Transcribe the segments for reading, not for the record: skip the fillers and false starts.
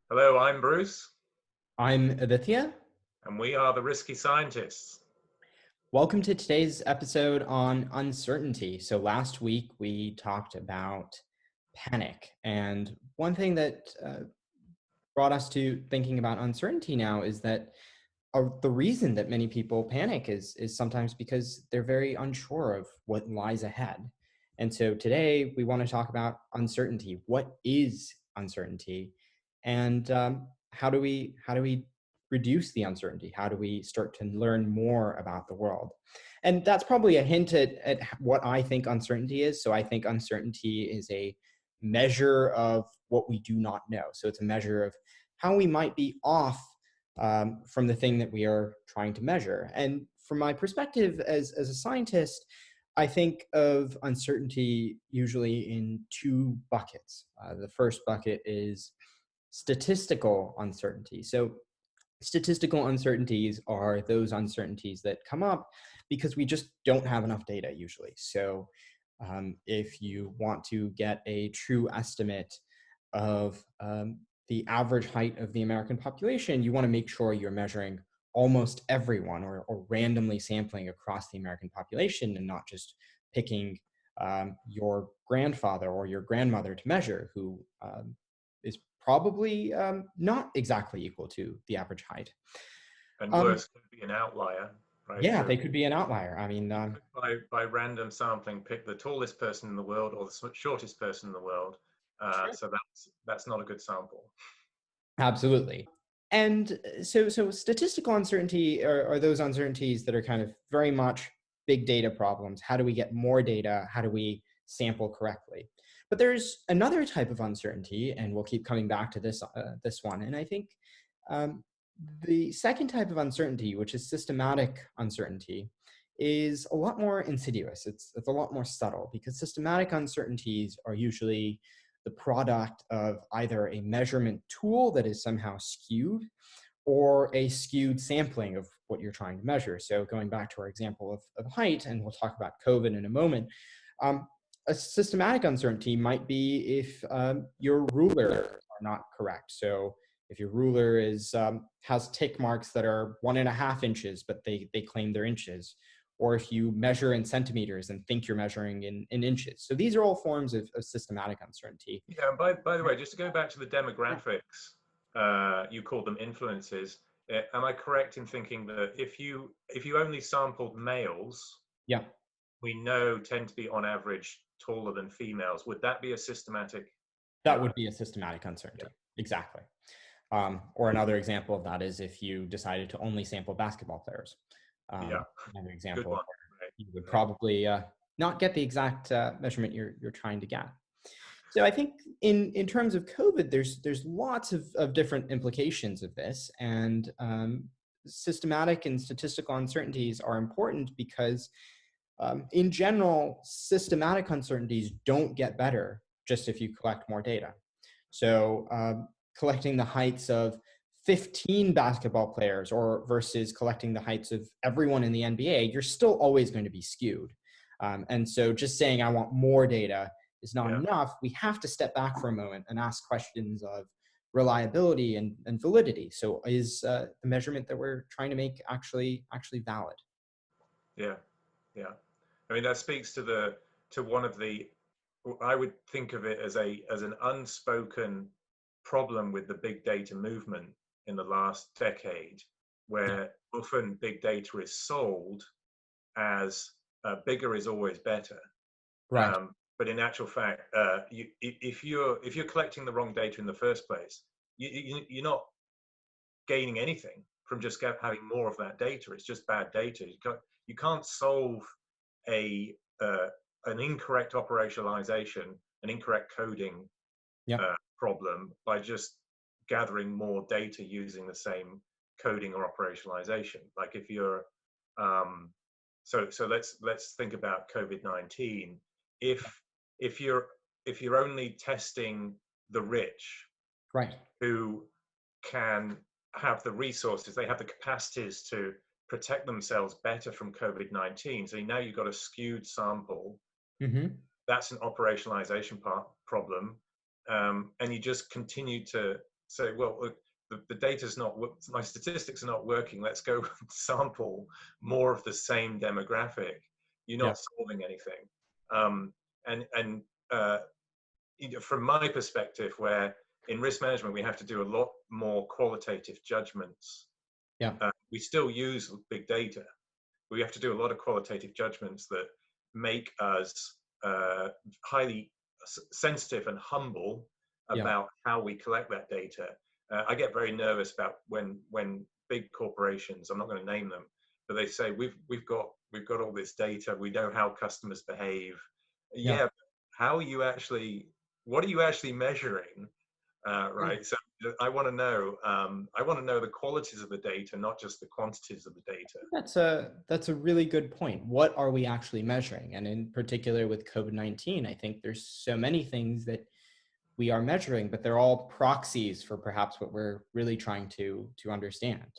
Hello, I'm Bruce, I'm Aditya. and we are the Risky Scientists. Welcome to today's episode on uncertainty. So, last week we talked about panic. And one thing that brought us to thinking about uncertainty now is that the reason that many people panic is sometimes because they're very unsure of what lies ahead. And so, today we want to talk about uncertainty. What is uncertainty? And how do we reduce the uncertainty? How do we start to learn more about the world? And that's probably a hint at what I think uncertainty is. So I think uncertainty is a measure of what we do not know. So it's a measure of how we might be off from the thing that we are trying to measure. And from my perspective as a scientist, I think of uncertainty usually in two buckets. The first bucket is statistical uncertainty. So statistical uncertainties are those uncertainties that come up because we just don't have enough data usually. So if you want to get a true estimate of the average height of the American population, you want to make sure you're measuring almost everyone or randomly sampling across the American population and not just picking your grandfather or your grandmother to measure, who is probably not exactly equal to the average height. And Um, worse, could be an outlier, right? yeah, So they could be an outlier. I mean, you could, by random sampling, pick the tallest person in the world or the shortest person in the world. sure. So that's not a good sample. Absolutely. And so statistical uncertainty are those uncertainties that are kind of very much big data problems. How do we get more data? How do we sample correctly? But there's another type of uncertainty, and we'll keep coming back to this one. And I think um, the second type of uncertainty, which is systematic uncertainty, is a lot more insidious. It's a lot more subtle because systematic uncertainties are usually the product of either a measurement tool that is somehow skewed or a skewed sampling of what you're trying to measure. So going back to our example of height, and we'll talk about COVID in a moment, um, a systematic uncertainty might be if your ruler are not correct. So if your ruler has tick marks that are 1.5 inches, but they claim they're inches, or if you measure in centimeters and think you're measuring in inches. So these are all forms of systematic uncertainty. Yeah, and by the way, just to go back to the demographics, you called them influences. Am I correct in thinking that if you only sampled males, Yeah, we know tend to be on average taller than females? Would that be a systematic that would error? be a systematic Yeah. uncertainty. Exactly. Or another example of that is if you decided to only sample basketball players. Yeah. Another Good example one. where you would Right. probably not get the exact measurement you're trying to get. So I think in terms of COVID, there's lots of different implications of this, and systematic and statistical uncertainties are important because, in general, systematic uncertainties don't get better just if you collect more data. So collecting the heights of 15 basketball players or versus collecting the heights of everyone in the NBA, you're still always going to be skewed. And so just saying I want more data is not Yeah. enough. We have to step back for a moment and ask questions of reliability and validity. So is the measurement that we're trying to make actually valid? Yeah. Yeah. I mean, that speaks to one of the, I would think of it as an unspoken problem with the big data movement in the last decade, Yeah, where often big data is sold as bigger is always better. right. But in actual fact, if you're collecting the wrong data in the first place, you're not gaining anything from just having more of that data. It's just bad data. You can't solve a an incorrect operationalization, an incorrect coding Yeah, problem by just gathering more data using the same coding or operationalization. Like if you're um, so let's think about COVID-19. If if you're if you're only testing the rich right. who can have the resources, they have the capacities to protect themselves better from COVID-19. So now you've got a skewed sample. Hmm. That's an operationalization problem. And you just continue to say, well, look, the data's not, my statistics are not working. Let's go sample more of the same demographic. You're Yeah. not solving anything. Um, and from my perspective, where in risk management we have to do a lot more qualitative judgments. Yeah. We still use big data. We have to do a lot of qualitative judgments that make us highly sensitive and humble Yeah. about how we collect that data. I get very nervous about when big corporations, I'm not going to name them, but they say we've got all this data. We know how customers behave. Yeah. Yeah, how are you actually? What are you actually measuring? Yeah. Right. So I want to know. I want to know the qualities of the data, not just the quantities of the data. That's a really good point. What are we actually measuring? And in particular with COVID-19, I think there's so many things that we are measuring, but they're all proxies for perhaps what we're really trying to understand.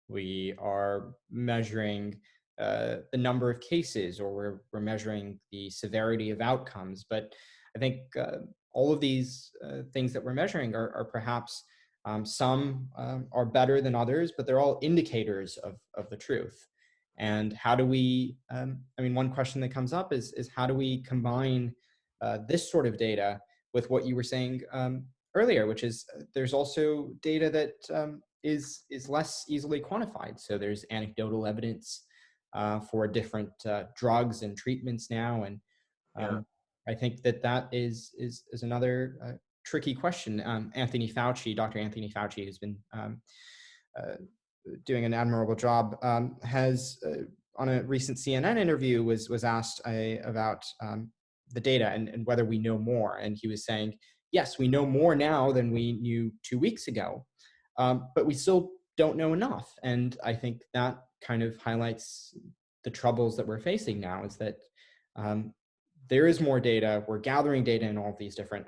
We are measuring the number of cases, or we're measuring the severity of outcomes. But I think all of these things that we're measuring are perhaps some are better than others, but they're all indicators of the truth. And how do we? I mean, one question that comes up is how do we combine this sort of data with what you were saying earlier, which is there's also data that is less easily quantified. So there's anecdotal evidence for different drugs and treatments now, and Yeah. I think that is another tricky question. Dr. Anthony Fauci, who's been uh, doing an admirable job, has on a recent CNN interview was asked about the data and whether we know more, and he was saying, yes, we know more now than we knew 2 weeks ago, but we still don't know enough. And I think that kind of highlights the troubles that we're facing now, is that there is more data, we're gathering data in all of these different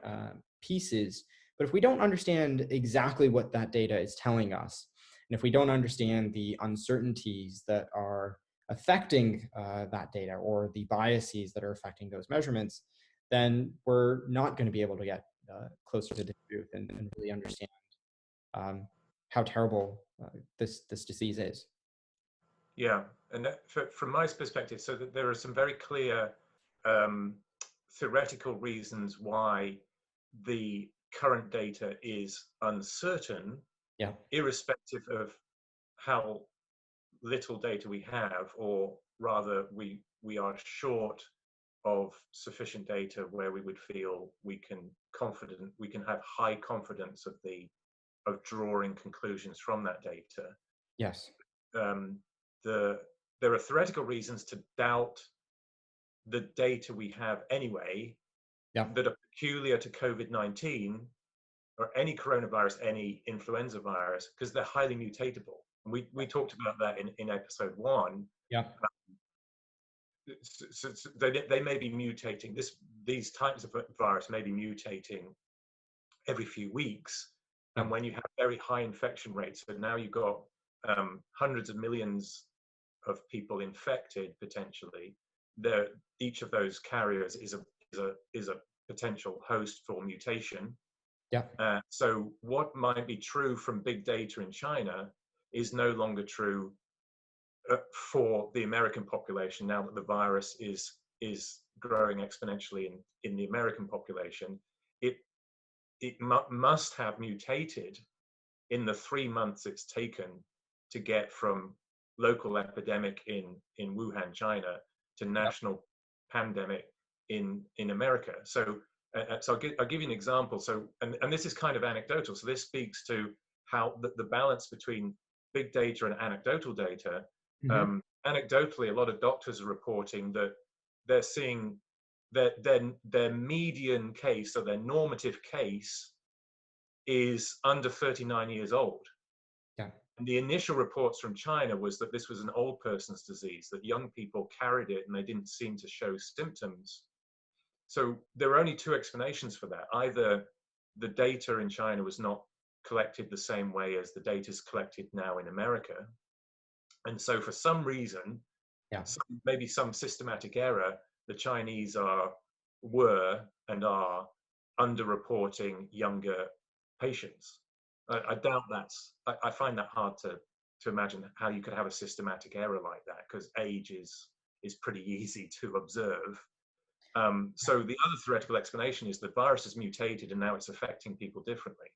pieces, but if we don't understand exactly what that data is telling us, and if we don't understand the uncertainties that are affecting that data, or the biases that are affecting those measurements, then we're not going to be able to get closer to the truth and really understand how terrible this disease is. Yeah, and from my perspective, so that there are some very clear um, theoretical reasons why the current data is uncertain, Yeah. irrespective of how little data we have, or rather, we are short of sufficient data where we would feel we can have high confidence of drawing conclusions from that data. Yes. Um, there are theoretical reasons to doubt the data we have anyway, Yeah. that are peculiar to COVID-19 or any coronavirus, any influenza virus, because they're highly mutatable. And we talked about that in episode 1. Yeah. So they may be mutating. These types of virus may be mutating every few weeks. Yeah. And when you have very high infection rates, so now you've got hundreds of millions of people infected potentially, each of those carriers is a potential host for mutation. Yeah. So what might be true from big data in China is no longer true for the American population, now that the virus is growing exponentially in the American population. It must have mutated in the 3 months it's taken to get from local epidemic in Wuhan, China, to national pandemic in America. So I'll give you an example. So and this is kind of anecdotal. So this speaks to how the balance between big data and anecdotal data. Mm-hmm. Anecdotally, a lot of doctors are reporting that they're seeing their median case, or their normative case, is under 39 years old. Yeah. And the initial reports from China was that this was an old person's disease, that young people carried it and they didn't seem to show symptoms. So there are only two explanations for that. Either the data in China was not collected the same way as the data is collected now in America. And so for some reason, Yeah. maybe some systematic error, the Chinese were and are underreporting younger patients. I doubt I find that hard to imagine how you could have a systematic error like that, because age is pretty easy to observe. So the other theoretical explanation is the virus has mutated and now it's affecting people differently.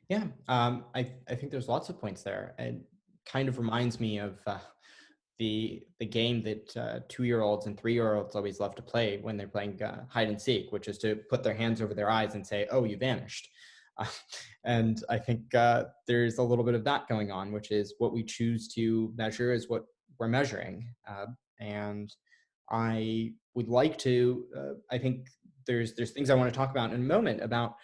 Yeah, I think there's lots of points there. It kind of reminds me of the game that 2-year-olds and 3-year-olds always love to play when they're playing hide and seek, which is to put their hands over their eyes and say, "Oh, you vanished." Uh, and I think there's a little bit of that going on, which is what we choose to measure is what we're measuring. And I would like to. I think there's things I want to talk about in a moment about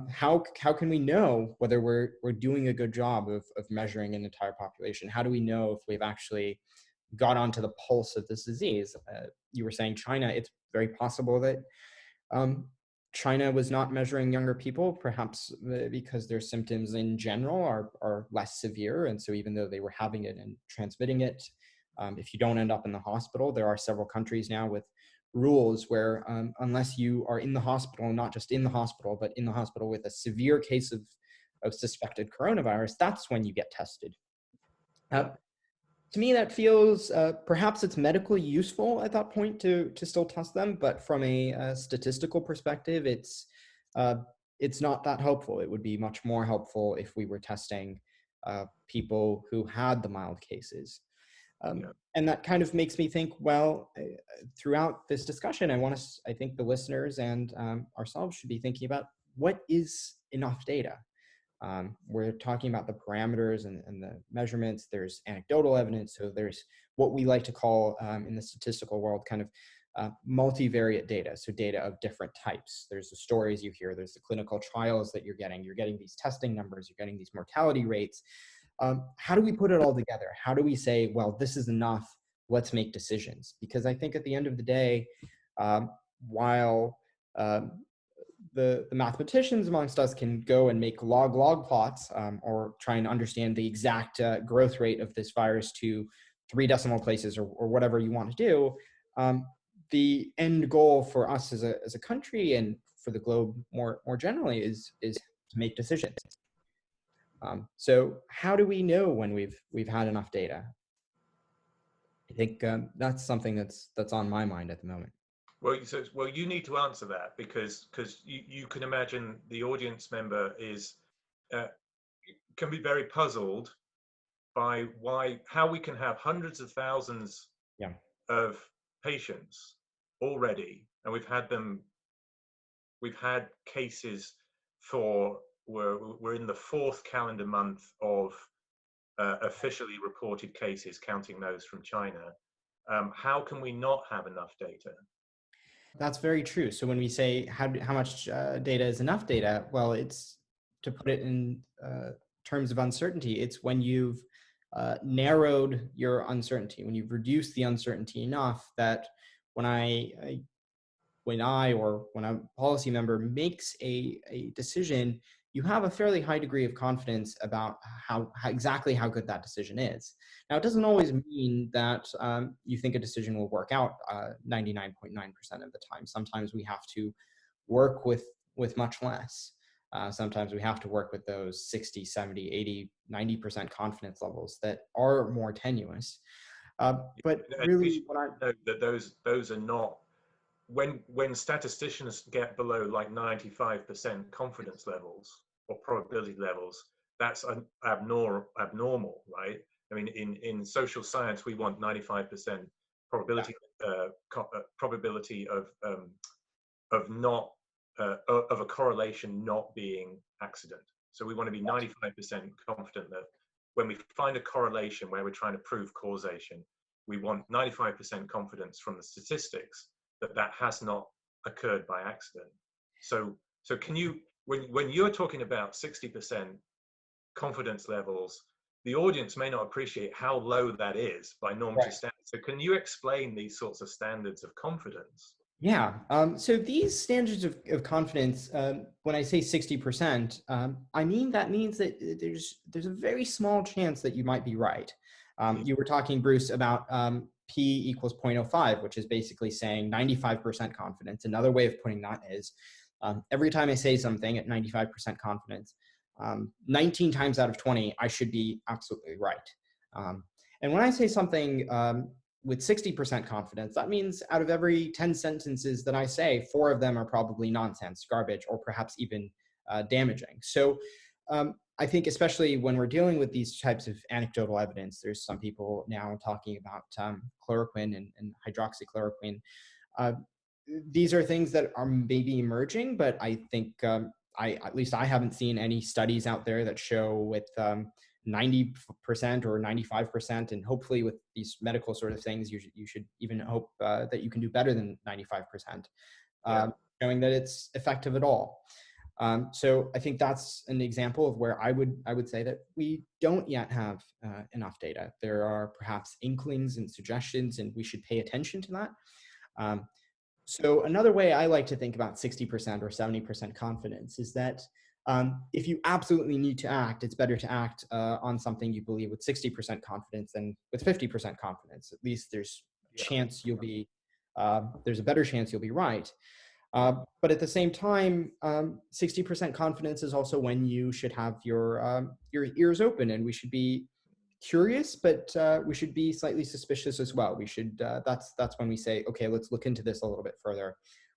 how can we know whether we're doing a good job of measuring an entire population? How do we know if we've actually got onto the pulse of this disease? You were saying China. It's very possible that um, China was not measuring younger people, perhaps because their symptoms in general are less severe. And so even though they were having it and transmitting it, if you don't end up in the hospital, there are several countries now with rules where unless you are in the hospital, not just in the hospital, but in the hospital with a severe case of suspected coronavirus, that's when you get tested. Yeah. To me, that feels perhaps it's medically useful at that point to still test them, but from a statistical perspective, it's not that helpful. It would be much more helpful if we were testing people who had the mild cases. Yeah. And that kind of makes me think, well, throughout this discussion, I think the listeners and ourselves should be thinking about what is enough data. We're talking about the parameters and the measurements. There's anecdotal evidence. So there's what we like to call in the statistical world kind of multivariate data. So data of different types. There's the stories you hear. There's the clinical trials that you're getting. You're getting these testing numbers. You're getting these mortality rates. How do we put it all together? How do we say, well, this is enough, let's make decisions? Because I think at the end of the day, while the mathematicians amongst us can go and make log plots or try and understand the exact growth rate of this virus to 3 decimal places or whatever you want to do, the end goal for us as a country and for the globe more generally is to make decisions. So how do we know when we've had enough data? I think that's something that's on my mind at the moment. Well, you need to answer that because you can imagine the audience member uh, can be very puzzled by how we can have hundreds of thousands Yeah. of patients already, and we've had cases for we're in the 4th calendar month of officially reported cases, counting those from China. How can we not have enough data? That's very true. So when we say how much data is enough data, well, it's to put it in terms of uncertainty. It's when you've narrowed your uncertainty, when you've reduced the uncertainty enough that when when a policy member makes a decision, you have a fairly high degree of confidence about how exactly how good that decision is. Now, it doesn't always mean that you think a decision will work out 99.9% of the time. Sometimes we have to work with much less. Sometimes we have to work with those 60, 70, 80, 90% confidence levels that are more tenuous. But really, what I know that those are not when statisticians get below like 95% confidence levels or probability levels, that's abnormal, right? I mean, in social science, we want 95% probability probability of not of a correlation not being accident. So we want to be 95% confident that when we find a correlation where we're trying to prove causation, we want 95% confidence from the statistics that has not occurred by accident. So can you, when you're talking about 60% confidence levels, the audience may not appreciate how low that is by normative standards. So can you explain these sorts of standards of confidence? Yeah. So these standards of confidence, when I say 60%, I mean that means that there's a very small chance that you might be right. You were talking, Bruce, about P equals 0.05, which is basically saying 95% confidence. Another way of putting that is Every time I say something at 95% confidence, 19 times out of 20, I should be absolutely right. And when I say something with 60% confidence, that means out of every 10 sentences that I say, 4 of them are probably nonsense, garbage, or perhaps even damaging. So I think especially when we're dealing with these types of anecdotal evidence, there's some people now talking about chloroquine and hydroxychloroquine. Uh, these are things that are maybe emerging, but I think at least I haven't seen any studies out there that show with 90% or 95%, and hopefully with these medical sort of things, you should even hope that you can do better than 95%, showing that it's effective at all. So I think that's an example of where I would say that we don't yet have enough data. There are perhaps inklings and suggestions, and we should pay attention to that. So another way I like to think about 60% or 70% confidence is that if you absolutely need to act, it's better to act on something you believe with 60% confidence than with 50% confidence. At least there's there's a better chance you'll be right. But at the same time, 60% confidence is also when you should have your ears open, and we should be curious, but we should be slightly suspicious as well. We should that's when we say, okay, let's look into this a little bit further.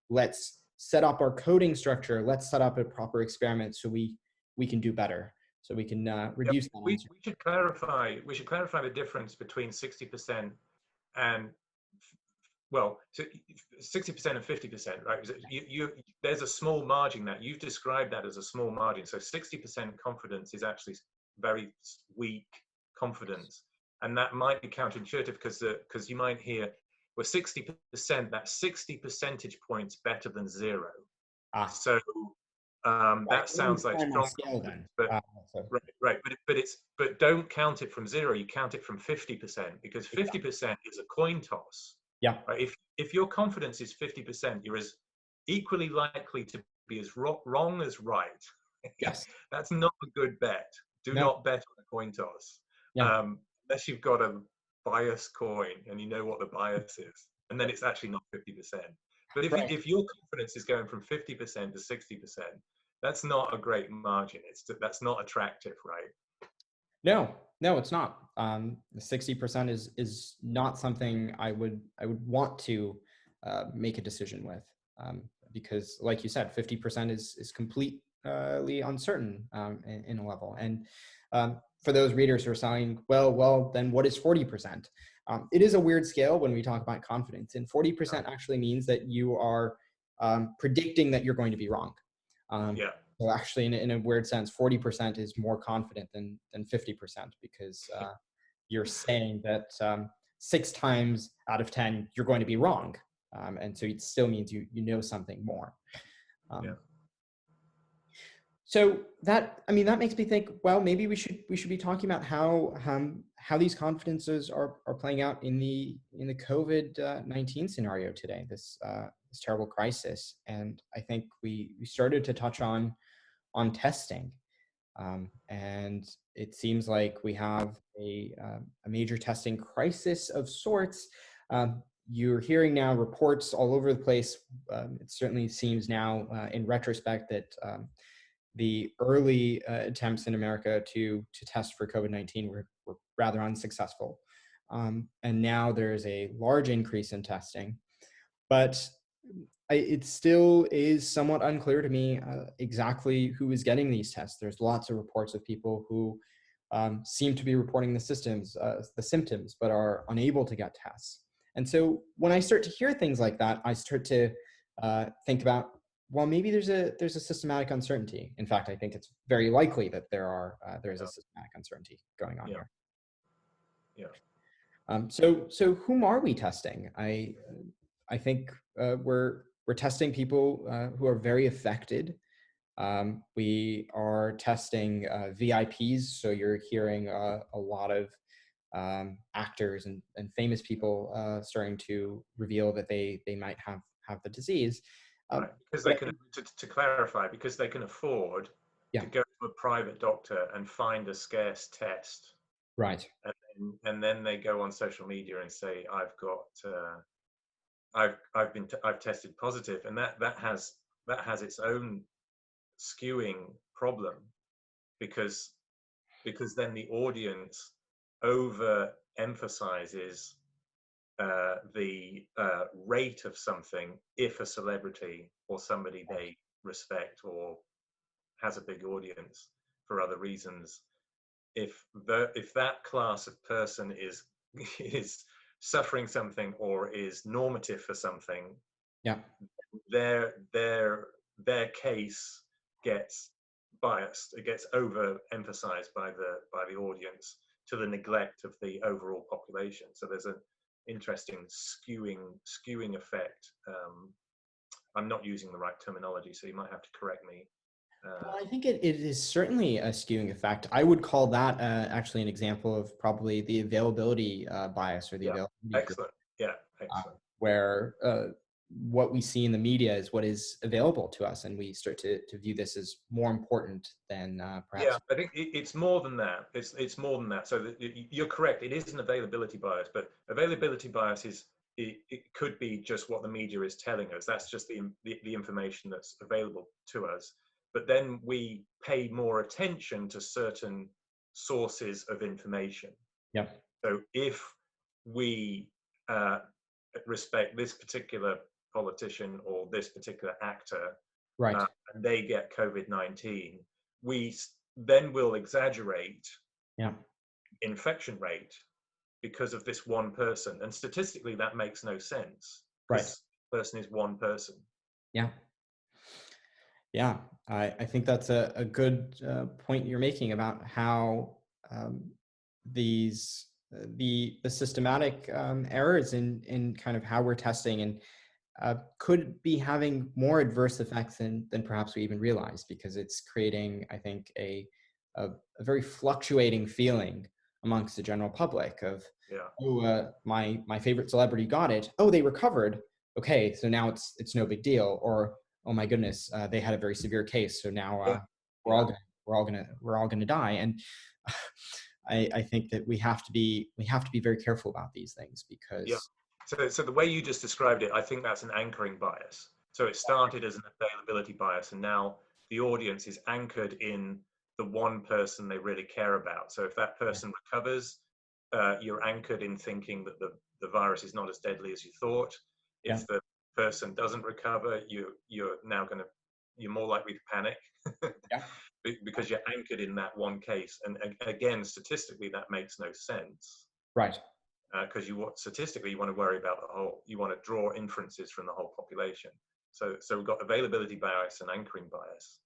Let's set up our coding structure. Let's set up a proper experiment so we can do better. So we can reduce that. We should clarify. We should clarify the difference between 60% and 60% and 50%, right? There's a small margin that you've described that as a small margin. So 60% confidence is actually very weak confidence, and that might be counterintuitive because you might hear, well, 60%, that's 60 percentage points better than 0. So that sounds like strong confidence, but but don't count it from 0. You count it from 50%, because 50% is a coin toss. Yeah. Right? If your confidence is 50%, you're as equally likely to be as wrong as right. Yes. That's not a good bet. Do not bet on a coin toss. Yeah. Unless you've got a bias coin and you know what the bias is, and then it's actually not 50%. But if your confidence is going from 50% to 60%, that's not a great margin. That's not attractive, right? No, it's not. 60% is not something I would want to make a decision with, because, like you said, 50% is completely uncertain in a level. And for those readers who are saying, well, then what is 40%? It is a weird scale when we talk about confidence, and 40% actually means that you are predicting that you're going to be wrong. So actually, in a weird sense, 40% is more confident than 50%, because you're saying that 6 times out of 10 you're going to be wrong, and so it still means you know something more. So that makes me think, well, maybe we should be talking about how these confidences are playing out in the COVID-19 scenario today, this terrible crisis. And I think we started to touch on testing, and it seems like we have a major testing crisis of sorts. You're hearing now reports all over the place. It certainly seems now, in retrospect, that the early attempts in America to test for COVID-19 were rather unsuccessful. And now there's a large increase in testing, but it still is somewhat unclear to me exactly who is getting these tests. There's lots of reports of people who seem to be reporting the symptoms, but are unable to get tests. And so when I start to hear things like that, I start to think about, well, maybe there's a systematic uncertainty. In fact, I think it's very likely that there is a systematic uncertainty going on here. So whom are we testing? I think we're testing people who are very affected. We are testing VIPs. So you're hearing a lot of actors and famous people starting to reveal that they might have the disease. Because they can, to clarify, because they can afford to go to a private doctor and find a scarce test. Right. And then they go on social media and say, I've tested positive, and that has that has its own skewing problem, because then the audience overemphasizes the rate of something if a celebrity or somebody they respect or has a big audience for other reasons, if that class of person is is suffering something or is normative for something, Yeah. their case gets biased. It gets overemphasized by the audience to the neglect of the overall population. So there's an interesting skewing effect. I'm not using the right terminology, so you might have to correct me. Well, I think it is certainly a skewing effect. I would call that actually an example of probably the availability bias, or the Yeah, availability group, excellent. Yeah, excellent. where what we see in the media is what is available to us, and we start to view this as more important than Yeah, perhaps. I think it's more than that. It's more than that. So you're correct. It is an availability bias, but availability bias is, it could be just what the media is telling us. That's just the information that's available to us. But then we pay more attention to certain sources of information. Yeah. So if we uh, respect this particular politician or this particular actor, Right. and they get COVID-19, we then will exaggerate Yeah. infection rate because of this one person. And statistically, that makes no sense, Right. because the person is one person. Yeah. Yeah, I think that's a good point you're making about how these the systematic errors in kind of how we're testing and could be having more adverse effects than perhaps we even realize, because it's creating, I think, a very fluctuating feeling amongst the general public of, Yeah, oh, my favorite celebrity got it. Oh, they recovered. Okay, so now it's no big deal. Or, oh my goodness, they had a very severe case. So now yeah, we're yeah, all gonna die. And I think that we have to be very careful about these things, yeah. because So the way you just described it, I think that's an anchoring bias. So it started as an availability bias, and now the audience is anchored in the one person they really care about. So if that person recovers, you're anchored in thinking that the virus is not as deadly as you thought. yeah, If the person doesn't recover, you're more likely to panic yeah, because you're anchored in that one case. And again, statistically, that makes no sense, right. because statistically you want to worry about you want to draw inferences from the whole population. So we've got availability bias and anchoring bias.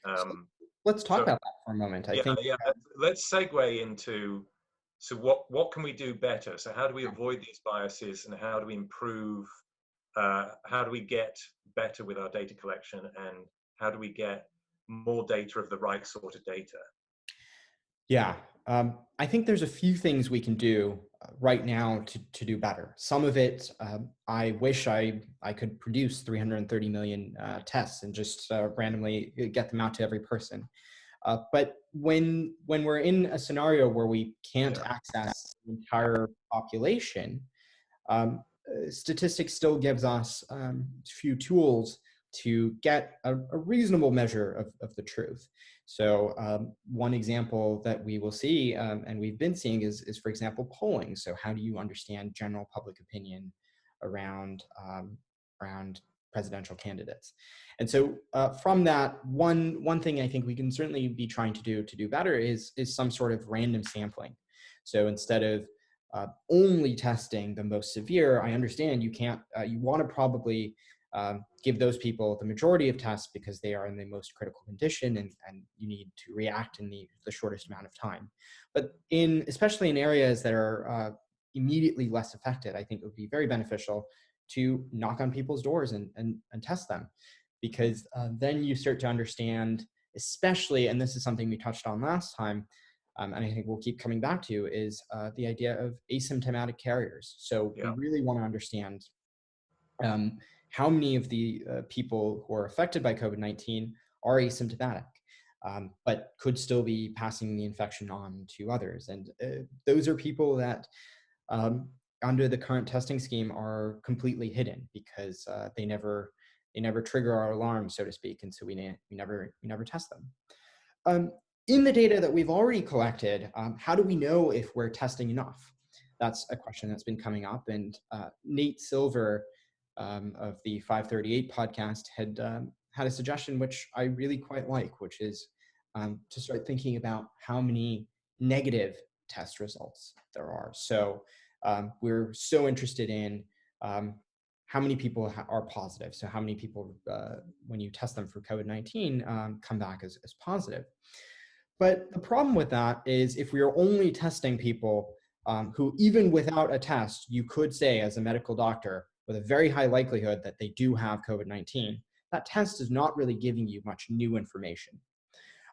So Um, let's talk so about that for a moment. I yeah, think, yeah. Let's segue into, so what can we do better? So how do we avoid these biases, and how do we improve? How do we get better with our data collection, and how do we get more data of the right sort of data? yeah, I think there's a few things we can do right now to do better. Some of it, I wish I could produce 330 million tests and just randomly get them out to every person. But when we're in a scenario where we can't Yeah, access the entire population, statistics still gives us a few tools to get a reasonable measure of the truth. So one example that we will see, and we've been seeing, is, for example, polling. So how do you understand general public opinion around around presidential candidates? And so from that, one thing I think we can certainly be trying to do better is some sort of random sampling. So instead of only testing the most severe, I understand you can't. You want to probably give those people the majority of tests because they are in the most critical condition, and you need to react in the shortest amount of time. But especially in areas that are immediately less affected, I think it would be very beneficial to knock on people's doors and test them, because then you start to understand, especially, and this is something we touched on last time, and I think we'll keep coming back to, is the idea of asymptomatic carriers. So we yeah, really want to understand how many of the people who are affected by COVID-19 are asymptomatic, but could still be passing the infection on to others. And those are people that, under the current testing scheme, are completely hidden because they never never trigger our alarm, so to speak, and so we never test them. In the data that we've already collected, how do we know if we're testing enough? That's a question that's been coming up, and Nate Silver of the 538 podcast had a suggestion which I really quite like, which is to start thinking about how many negative test results there are. So we're so interested in how many people are positive. So how many people, when you test them for COVID-19, come back as positive. But the problem with that is if we are only testing people who, even without a test, you could say as a medical doctor with a very high likelihood that they do have COVID-19, that test is not really giving you much new information.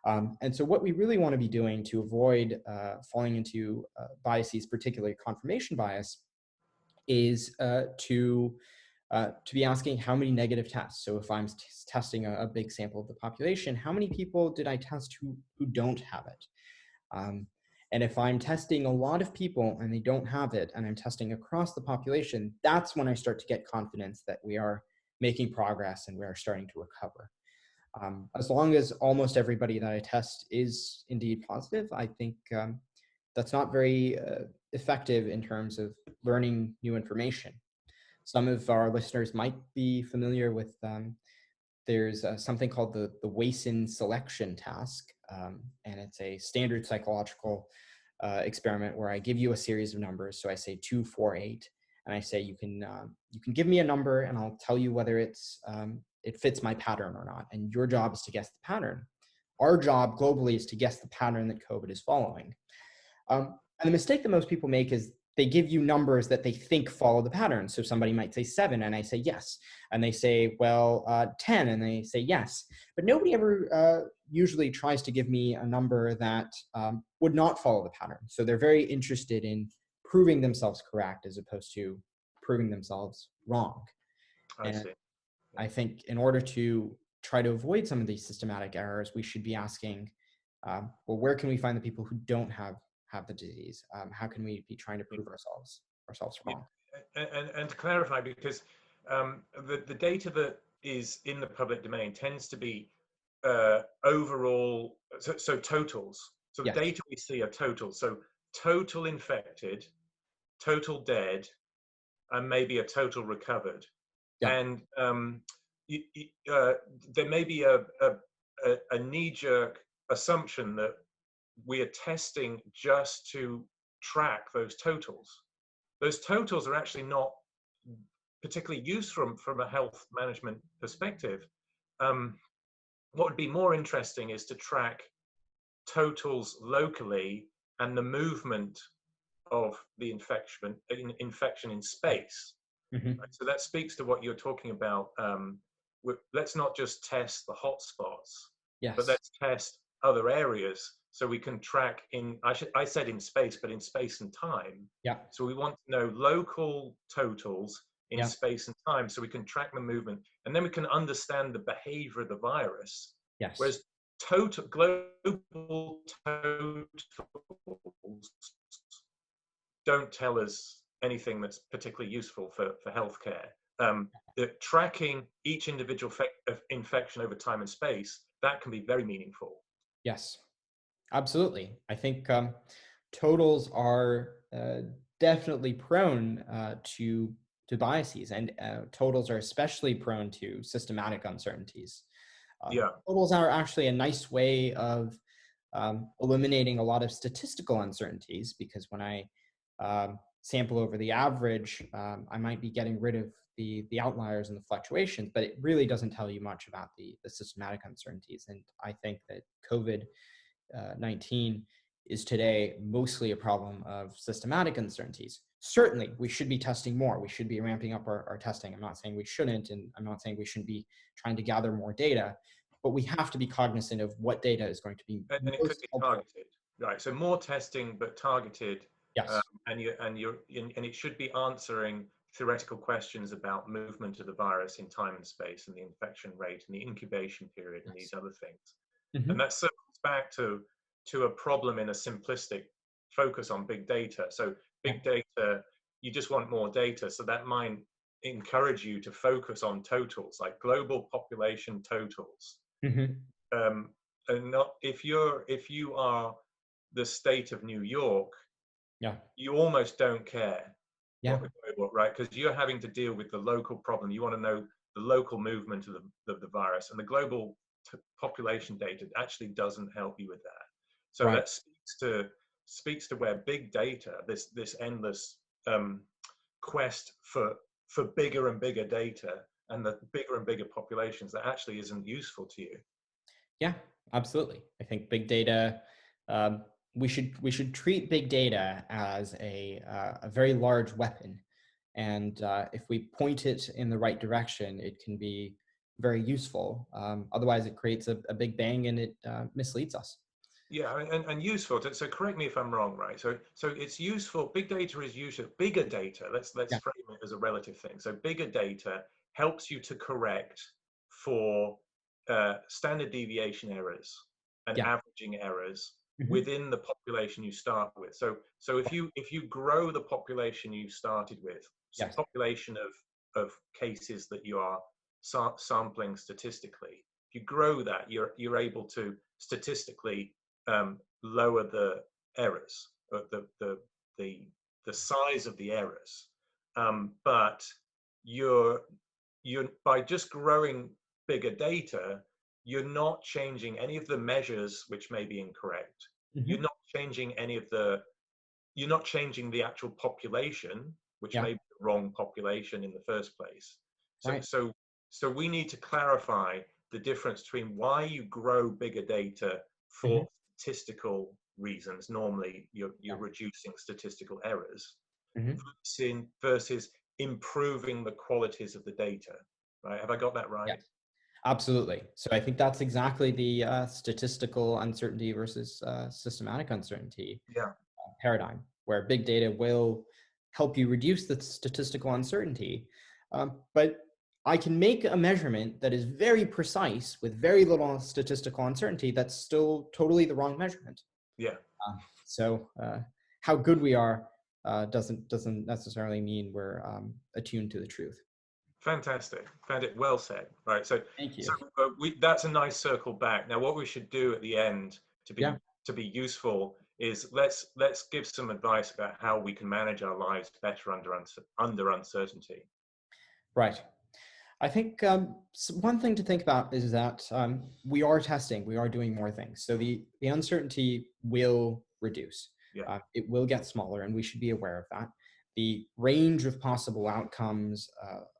And so what we really want to be doing to avoid falling into biases, particularly confirmation bias, is to be asking how many negative tests. So if I'm testing a big sample of the population, how many people did I test who don't have it? And if I'm testing a lot of people and they don't have it, and I'm testing across the population, that's when I start to get confidence that we are making progress and we are starting to recover. As long as almost everybody that I test is indeed positive, I think that's not very effective in terms of learning new information. Some of our listeners might be familiar with, there's something called the Wason selection task, and it's a standard psychological experiment where I give you a series of numbers. So I say 2, 4, 8, and I say you can give me a number and I'll tell you whether it fits my pattern or not. And your job is to guess the pattern. Our job globally is to guess the pattern that COVID is following. And the mistake that most people make is they give you numbers that they think follow the pattern. So somebody might say 7 and I say yes. And they say, well, 10 and they say yes. But nobody ever usually tries to give me a number that would not follow the pattern. So they're very interested in proving themselves correct as opposed to proving themselves wrong. I see. I think in order to try to avoid some of these systematic errors, we should be asking, well, where can we find the people who don't have the disease? How can we be trying to prove ourselves wrong? And to clarify, because the data that is in the public domain tends to be overall, so totals. So the data we see are totals. So total infected, total dead, and maybe a total recovered. Yeah. And there may be a knee-jerk assumption that we are testing just to track those totals. Those totals are actually not particularly useful from a health management perspective. What would be more interesting is to track totals locally and the movement of the infection in space. Mm-hmm. Right? So that speaks to what you're talking about. Let's not just test the hotspots, but let's test other areas so we can track I said in space, but in space and time. Yeah. So we want to know local totals in space and time so we can track the movement, and then we can understand the behavior of the virus. Yes. Whereas global totals don't tell us anything that's particularly useful for healthcare. Tracking each individual infection over time and space, that can be very meaningful. Yes, absolutely. I think totals are definitely prone to biases, and totals are especially prone to systematic uncertainties. Totals are actually a nice way of eliminating a lot of statistical uncertainties, because when I sample over the average, I might be getting rid of the outliers and the fluctuations, but it really doesn't tell you much about the systematic uncertainties. And I think that COVID-19 is today mostly a problem of systematic uncertainties. Certainly, we should be testing more. We should be ramping up our testing. I'm not saying we shouldn't, and I'm not saying we shouldn't be trying to gather more data, but we have to be cognizant of what data is going to be and it could be targeted, right? So more testing, but targeted. Yes. And it should be answering theoretical questions about movement of the virus in time and space, and the infection rate, and the incubation period, and these other things. Mm-hmm. And that circles back to a problem in a simplistic focus on big data. So big data, you just want more data. So that might encourage you to focus on totals, like global population totals. Mm-hmm. And not if you are the state of New York, Yeah. you almost don't care Yeah. right? Because you're having to deal with the local problem. You want to know the local movement of the virus, and the global population data actually doesn't help you with that. So Right. that speaks to where big data, this endless quest for bigger and bigger data and the bigger and bigger populations, that actually isn't useful to you. Yeah, absolutely. I think big data. Um, we should treat big data as a very large weapon, and if we point it in the right direction, it can be very useful. Otherwise, it creates a big bang and it misleads us. Yeah, and useful. So correct me if I'm wrong, right? So it's useful. Big data is useful. Bigger data. Let's Yeah. frame it as a relative thing. So bigger data helps you to correct for standard deviation errors and Yeah. averaging errors Hmm. within the population you start with. So if you grow the population you started with, so Yes. population of cases that you are sampling statistically, if you grow that, you're able to statistically lower the errors, the size of the errors. But you're by just growing bigger data, you're not changing any of the measures which may be incorrect. You're Hmm. not changing any of the you're not changing the actual population, which Yeah. may be the wrong population in the first place. So Right. so so we need to clarify the difference between why you grow bigger data Hmm. for statistical reasons. Normally, you're Yeah. reducing statistical errors Hmm. versus improving the qualities of the data. Right? Have I got that Yeah. right? Absolutely. So I think that's exactly the statistical uncertainty versus systematic uncertainty Yeah. paradigm, where big data will help you reduce the statistical uncertainty. But I can make a measurement that is very precise with very little statistical uncertainty that's still totally the wrong measurement. Yeah. So how good we are doesn't necessarily mean we're attuned to the truth. Fantastic. Found it well said. Right. So, Thank so you. that's a nice circle back. Now, what we should do at the end to Yeah. be useful is let's give some advice about how we can manage our lives better under uncertainty. Right. I think one thing to think about is that we are testing, we are doing more things. So the uncertainty will reduce. Yeah. It will get smaller, and we should be aware of that. The range of possible outcomes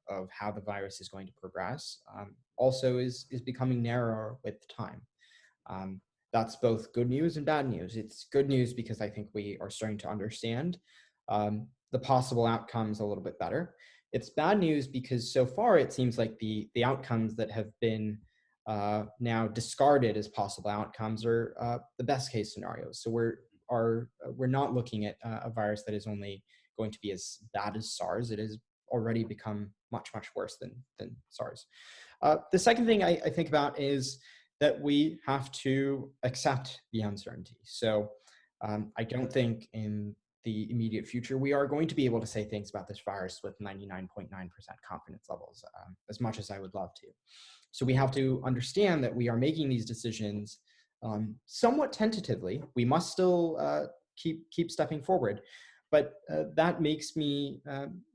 of how the virus is going to progress also is becoming narrower with time. Um, that's both good news and bad news. It's good news because I think we are starting to understand the possible outcomes a little bit better. It's bad news because so far it seems like the outcomes that have been now discarded as possible outcomes are the best case scenarios. So we're not looking at a virus that is only going to be as bad as SARS. It has already become much worse than SARS. The second thing I think about is that we have to accept the uncertainty. So I don't think in the immediate future we are going to be able to say things about this virus with 99.9% confidence levels, as much as I would love to. So we have to understand that we are making these decisions somewhat tentatively. We must still keep stepping forward. But that makes me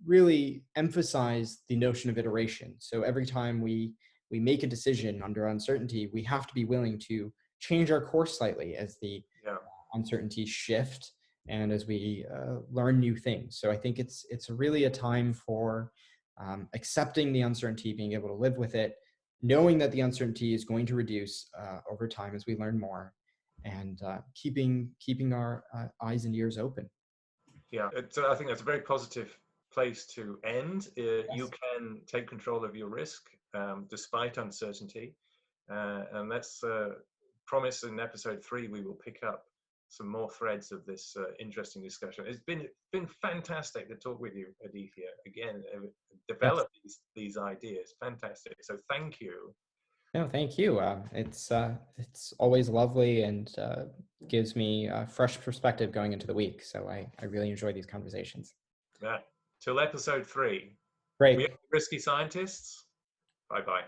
really emphasize the notion of iteration. So every time we make a decision under uncertainty, we have to be willing to change our course slightly as the Yeah. uncertainties shift and as we learn new things. So I think it's really a time for accepting the uncertainty, being able to live with it, knowing that the uncertainty is going to reduce over time as we learn more, and keeping our eyes and ears open. Yeah. So I think that's a very positive place to end. You Yes. can take control of your risk despite uncertainty. And let's promise in episode 3 we will pick up some more threads of this interesting discussion. It's been fantastic to talk with you, Aditya. Again, Yes. develop these ideas. Fantastic. So thank you. No, thank you. It's always lovely and gives me a fresh perspective going into the week. So I really enjoy these conversations. Yeah. Till episode 3. Great. We are risky scientists. Bye-bye.